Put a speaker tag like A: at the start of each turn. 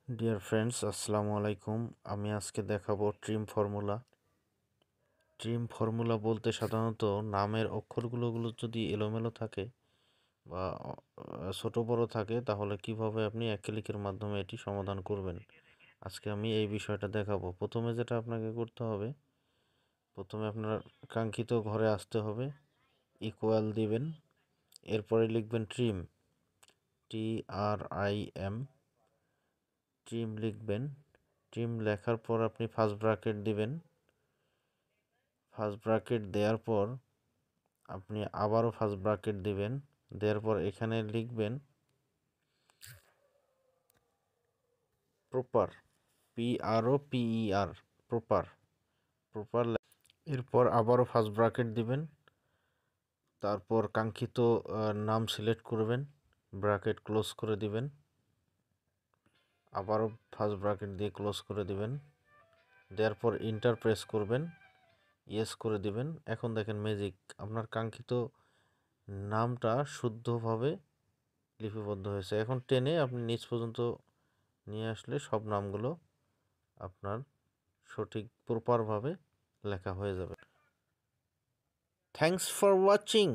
A: Dear friends, আসসালামু আলাইকুম। আমি আজকে দেখাবো ট্রিম ফর্মুলা। ট্রিম ফর্মুলা বলতে সাধারণত নামের অক্ষরগুলো যদি এলোমেলো থাকে বা ছোট বড় থাকে, তাহলে কিভাবে আপনি এক ক্লিকের মাধ্যমে এটি সমাধান করবেন, আজকে আমি এই বিষয়টা দেখাবো। প্রথমে যেটা আপনাকে করতে হবে, প্রথমে আপনার কাঙ্ক্ষিত ঘরে আসতে হবে, ইকুয়াল দিবেন, এরপরে লিখবেন ট্রিম, TRIM, ট্রিম লিখবেন। ট্রিম লেখার পর আপনি ফার্স্ট ব্র্যাকেট দিবেন। ফার্স্ট ব্র্যাকেট দেওয়ার পর আপনি আবারও ফার্স্ট ব্র্যাকেট দিবেন। দেওয়ার পর এখানে লিখবেন প্রপার, PROPER, প্রপার। প্রপার এরপর আবারও ফার্স্ট ব্র্যাকেট দিবেন। তারপর কাঙ্ক্ষিত নাম সিলেক্ট করবেন, ব্র্যাকেট ক্লোজ করে দিবেন। আবারও ফার্স্ট ব্র্যাকেট দিয়ে ক্লোজ করে দিবেন। দেওয়ার পর ইন্টার প্রেস করবেন, ইয়েস করে দিবেন। এখন দেখেন ম্যাজিক, আপনার কাঙ্ক্ষিত নামটা শুদ্ধভাবে লিপিবদ্ধ হয়েছে। এখন টেনে আপনি নিচ পর্যন্ত নিয়ে আসলে সব নামগুলো আপনার সঠিক প্রপারভাবে লেখা হয়ে যাবে। Thanks for watching.